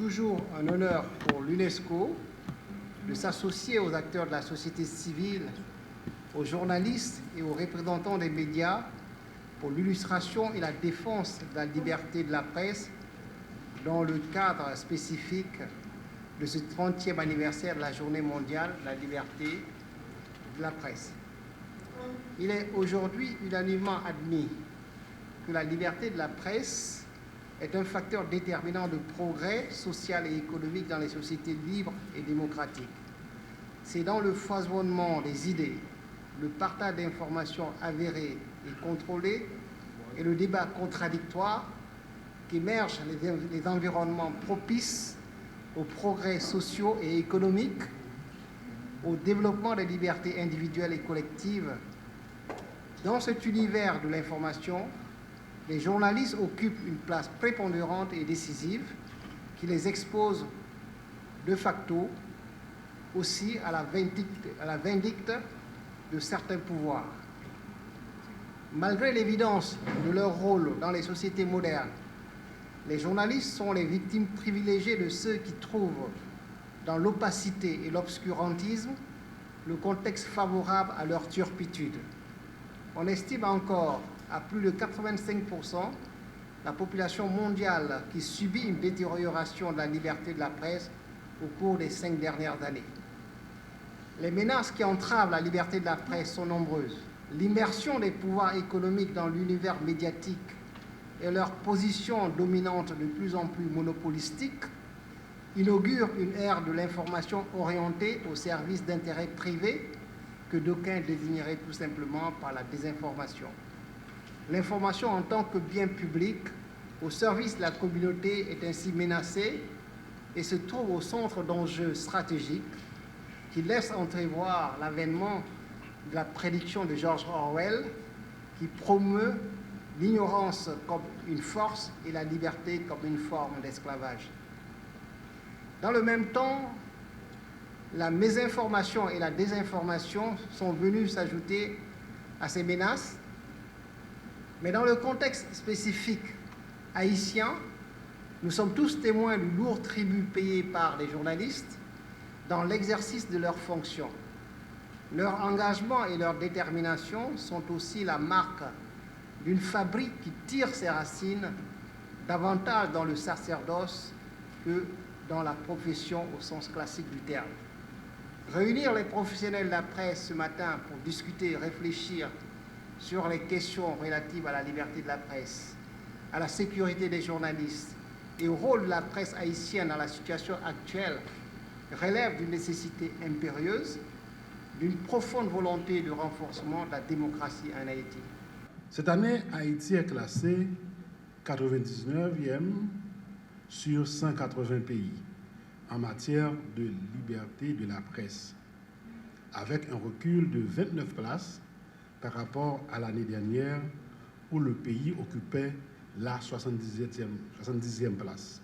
toujours un honneur pour l'UNESCO de s'associer aux acteurs de la société civile, aux journalistes et aux représentants des médias pour l'illustration et la défense de la liberté de la presse dans le cadre spécifique de ce 30e anniversaire de la Journée mondiale de la liberté de la presse. Il est aujourd'hui unanimement admis que la liberté de la presse est un facteur déterminant de progrès social et économique dans les sociétés libres et démocratiques. C'est dans le foisonnement des idées, le partage d'informations avérées et contrôlées et le débat contradictoire qu'émergent les environnements propices aux progrès sociaux et économiques, au développement des libertés individuelles et collectives. Dans cet univers de l'information, les journalistes occupent une place prépondérante et décisive qui les expose de facto aussi à la vindicte de certains pouvoirs. Malgré l'évidence de leur rôle dans les sociétés modernes, les journalistes sont les victimes privilégiées de ceux qui trouvent dans l'opacité et l'obscurantisme le contexte favorable à leur turpitude. On estime encore à plus de 85% la population mondiale qui subit une détérioration de la liberté de la presse au cours des 5 dernières années. Les menaces qui entravent la liberté de la presse sont nombreuses. L'immersion des pouvoirs économiques dans l'univers médiatique et leur position dominante de plus en plus monopolistique inaugurent une ère de l'information orientée au service d'intérêts privés que d'aucuns désigneraient tout simplement par la désinformation. L'information en tant que bien public au service de la communauté est ainsi menacée et se trouve au centre d'enjeux stratégiques qui laissent entrevoir l'avènement de la prédiction de George Orwell qui promeut l'ignorance comme une force et la liberté comme une forme d'esclavage. Dans le même temps, la mésinformation et la désinformation sont venues s'ajouter à ces menaces. Mais dans le contexte spécifique haïtien, nous sommes tous témoins du lourd tribut payé par les journalistes dans l'exercice de leurs fonctions. Leur engagement et leur détermination sont aussi la marque d'une fabrique qui tire ses racines davantage dans le sacerdoce que dans la profession au sens classique du terme. Réunir les professionnels de la presse ce matin pour discuter et réfléchir sur les questions relatives à la liberté de la presse, à la sécurité des journalistes et au rôle de la presse haïtienne dans la situation actuelle relève d'une nécessité impérieuse, d'une profonde volonté de renforcement de la démocratie en Haïti. Cette année, Haïti est classé 99e sur 180 pays en matière de liberté de la presse, avec un recul de 29 places par rapport à l'année dernière où le pays occupait la 70e place.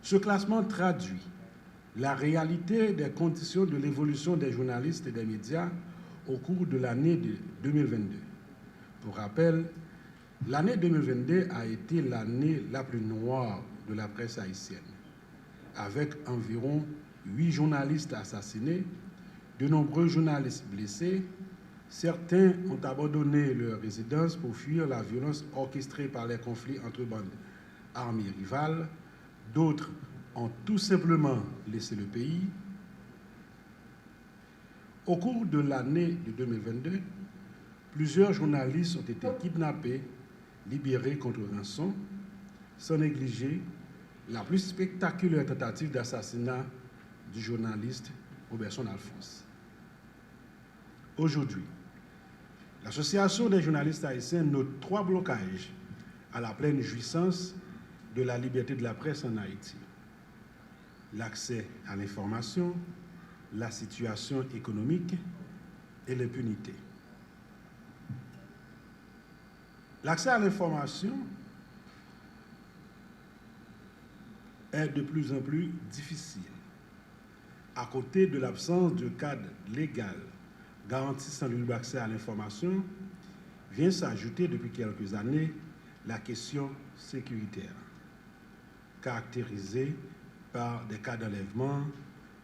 Ce classement traduit la réalité des conditions de l'évolution des journalistes et des médias au cours de l'année 2022. Pour rappel, l'année 2022 a été l'année la plus noire de la presse haïtienne, avec environ 8 journalistes assassinés, de nombreux journalistes blessés. Certains ont abandonné leur résidence pour fuir la violence orchestrée par les conflits entre bandes armées rivales. D'autres ont tout simplement laissé le pays. Au cours de l'année de 2022, plusieurs journalistes ont été kidnappés, libérés contre rançon, sans négliger la plus spectaculaire tentative d'assassinat du journaliste Robertson Alphonse. Aujourd'hui, l'Association des journalistes haïtiens note 3 blocages à la pleine jouissance de la liberté de la presse en Haïti. L'accès à l'information, la situation économique et l'impunité. L'accès à l'information est de plus en plus difficile. À côté de l'absence de cadre légal garantissant le libre accès à l'information, vient s'ajouter depuis quelques années la question sécuritaire. caractérisée par des cas d'enlèvement,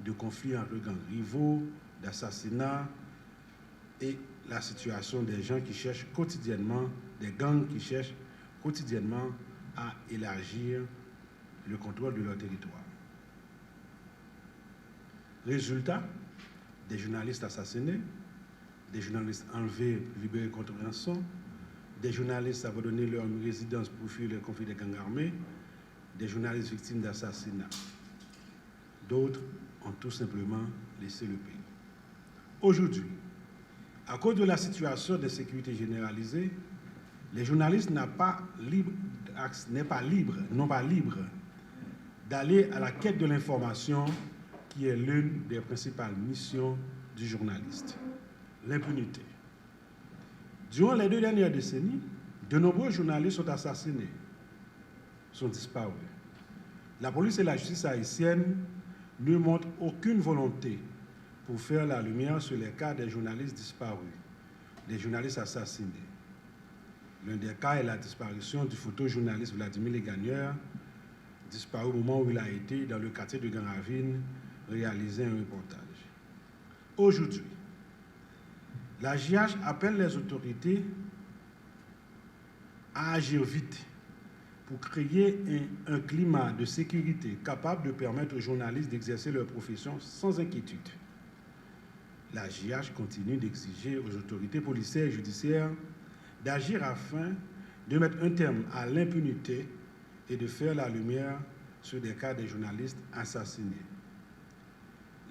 de conflits entre gangs rivaux, d'assassinats et la situation des gens qui cherchent quotidiennement, des gangs qui cherchent quotidiennement à élargir le contrôle de leur territoire. Résultat, des journalistes assassinés, des journalistes enlevés, libérés contre rançon, des journalistes abandonnés leur résidence pour fuir les conflits des gangs armés, des journalistes victimes d'assassinats. D'autres ont tout simplement laissé le pays. Aujourd'hui, à cause de la situation de sécurité généralisée, les journalistes n'ont pas libres d'aller à la quête de l'information qui est l'une des principales missions du journaliste, l'impunité. Durant les 2 dernières décennies, de nombreux journalistes sont assassinés, sont disparus. La police et la justice haïtienne ne montrent aucune volonté pour faire la lumière sur les cas des journalistes disparus, des journalistes assassinés. L'un des cas est la disparition du photojournaliste Vladimir Legagneur, disparu au moment où il a été dans le quartier de Grand-Ravine réaliser un reportage. Aujourd'hui, la JH appelle les autorités à agir vite pour créer un climat de sécurité capable de permettre aux journalistes d'exercer leur profession sans inquiétude. La JH continue d'exiger aux autorités policières et judiciaires d'agir afin de mettre un terme à l'impunité et de faire la lumière sur des cas de journalistes assassinés.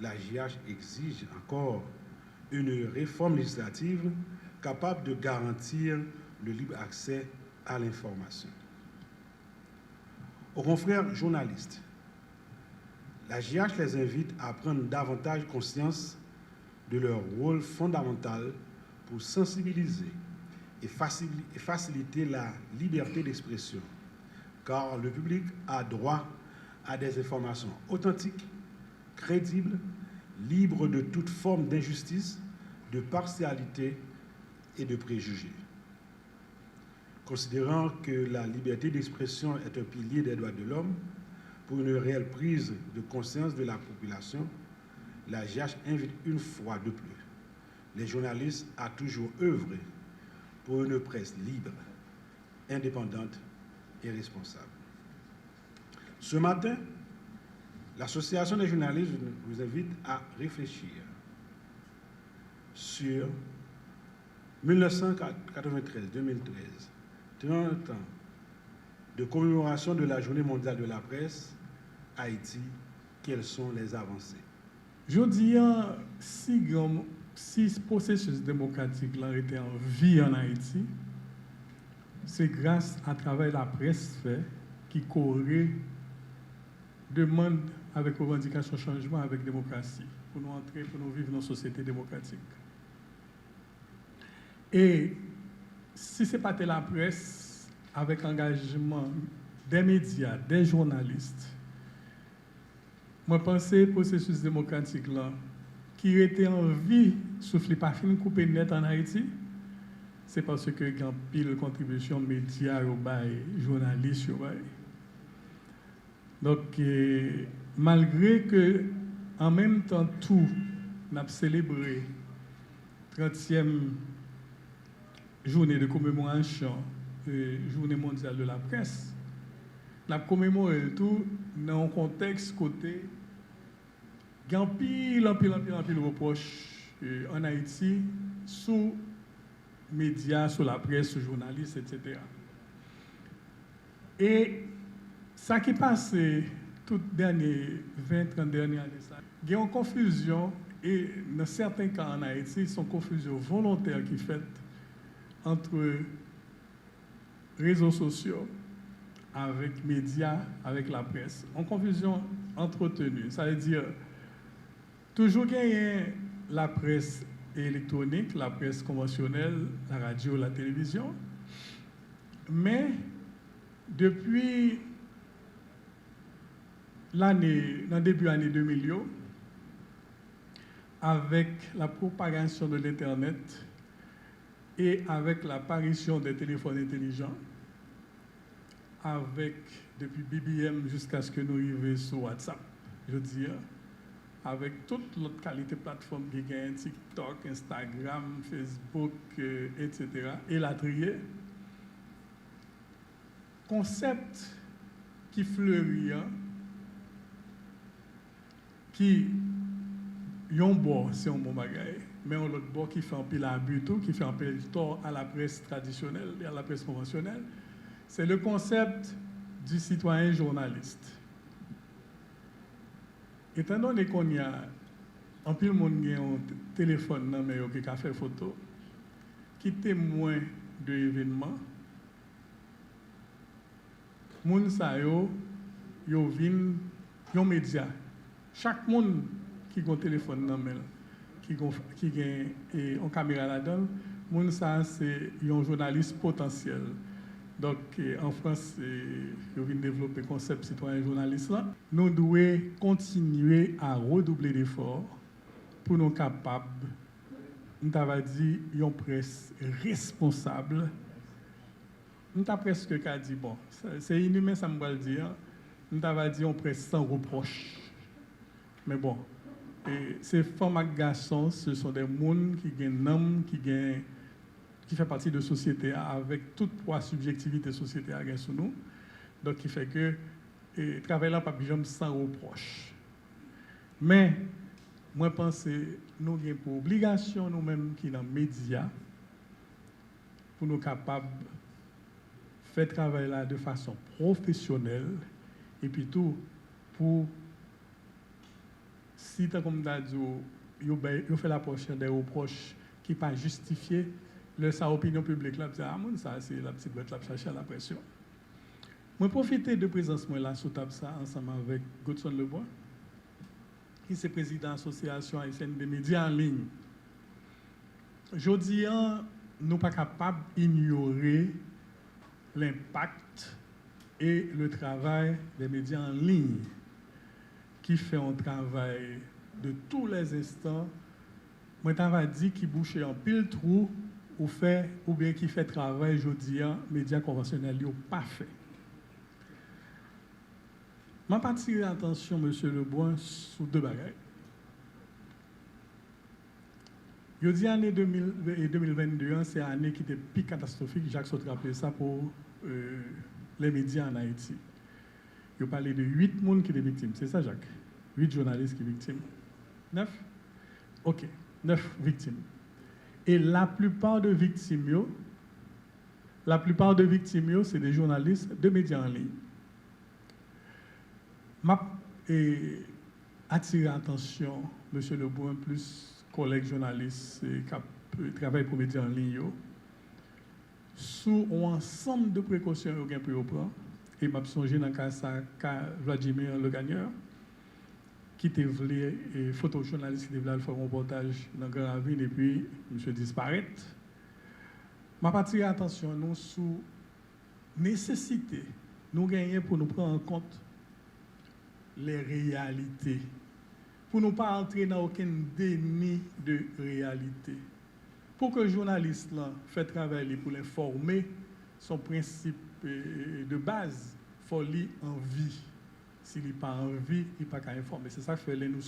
La JH exige encore une réforme législative capable de garantir le libre accès à l'information. Aux confrères journalistes, la JH les invite à prendre davantage conscience de leur rôle fondamental pour sensibiliser et faciliter la liberté d'expression, car le public a droit à des informations authentiques, crédibles, libres de toute forme d'injustice, de partialité et de préjugés. Considérant que la liberté d'expression est un pilier des droits de l'homme, pour une réelle prise de conscience de la population, la JH invite une fois de plus les journalistes à toujours œuvrer pour une presse libre, indépendante et responsable. Ce matin, l'Association des journalistes vous invite à réfléchir sur 1993-2013, 30 ans de commémoration de la Journée mondiale de la presse, Haïti, quelles sont les avancées? Je dis, si ce processus démocratique là était en vie en Haïti, c'est grâce à travers la presse fait qui Corée demande avec revendication changement avec démocratie pour nous entrer, pour nous vivre dans une société démocratique. Et si ce n'est pas la presse, avec engagement des médias, des journalistes, moi pense que le processus démocratique là, qui était en vie, sauf les pas fin coupé net en Haïti, c'est parce que il y a pile contribution médias, journalistes, donc malgré que en même temps tout, n'a célébré 30e journée de commémoration, journée mondiale de la presse, n'a commémoré tout dans un contexte côté il y a un pile reproche en Haïti sous médias, sur la presse, sur journalistes, etc. Et ça qui passe toutes les 20-30 dernières années, il y a une confusion, et dans certains cas en Haïti, c'est une confusion volontaire qui est faite entre réseaux sociaux avec médias, avec la presse. Une confusion entretenue, ça veut dire toujours gagner la presse électronique, la presse conventionnelle, la radio, la télévision. Mais depuis l'année, dans le début de l'année 2000, avec la propagation de l'Internet et avec l'apparition des téléphones intelligents, avec, depuis BBM jusqu'à ce que nous arrivions sur WhatsApp, je dis, avec toute l'autre qualité de plateforme qui gagne, TikTok, Instagram, Facebook, etc., et la trier, concept qui fleurit, qui yon bon, c'est un bon bagage, mais on l'autre bon qui fait un pile abus tout, qui fait un pile tort à la presse traditionnelle et à la presse conventionnelle, c'est le concept du citoyen journaliste. Étant donné qu'on y a un pile monde qui a un téléphone non, mais qui a fait photo, qui témoin de l'événement, moun sa yo vin yon média. Chaque monde qui a un téléphone dans main, qui a une caméra là-dedans, moun sa c'est un journaliste potentiel. Donc en France, ils viennent développer le concept citoyen journaliste là. Nous devons continuer à redoubler d'efforts pour nous capables, nous avons dit, une presse responsable. Nous avons presque dit, bon, c'est inhumain ça me va le dire, nous avons dit une presse sans reproche. Mais bon, ces femmes et garçons, ce sont des gens qui ont un homme, qui fait partie de la société avec toute la subjectivité de la société à sur nous. Donc, qui fait que le travail là pas jamais sans reproche. Mais, moi, je pense que nous avons pour obligation, nous-mêmes qui sommes dans les médias, pour nous capables de faire le travail là de façon professionnelle et puis tout pour, si tu as comme dit, vous fait la prochaine des reproches qui ne sont pas justifiés, sa opinion publique là, ah, ça c'est la petite bête là, chercher la pression. Moi, profiter de présence moi là sous table ça ensemble avec Godson Lebois, qui est président de l'association haïtienne des médias en ligne. Je dis, nous ne sommes pas capables d'ignorer l'impact et le travail des médias en ligne, qui fait un travail de tous les instants. Moi, je dit qui bouche en pile trou ou bien qui fait travail, je dis, médias conventionnels, ils n'ont pas fait. Je vais attirer l'attention, M. Lebois, sur deux bagages. Je dis l'année 2022, c'est l'année qui était plus catastrophique, Jacques Sautré appelé ça pour les médias en Haïti. Il parlait de 8 personnes qui étaient victimes, c'est ça, Jacques? 8 journalistes qui sont victimes. 9? OK, 9 victimes. Et la plupart de victimes, c'est des journalistes de médias en ligne. Je attire l'attention, M. Lebois, plus collègues journalistes qui travaillent pour médias en ligne, sous un ensemble de précautions que vous prendre. Et je me souviens dans le cas Vladimir Le Gagneur, qui était un photojournaliste qui devait faire un reportage dans Grand Ravine et puis M. disparaît. Je attirer l'attention nous sur la nécessité nous gagner pour nous prendre en compte les réalités, pour ne pas entrer dans aucun déni de réalité. Pour que le journaliste fait travailler pour l'informer, son principe de base, il faut lui en vie. S'il n'est pas en vie, il n'est pas qu'à informer. C'est ça que fait nous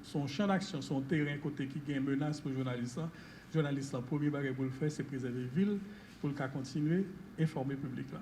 son champ d'action, son terrain côté qui a une menace pour le journaliste. Le journaliste, le premier bagage pour le faire, c'est préserver la ville pour le cas continuer, informer le public là.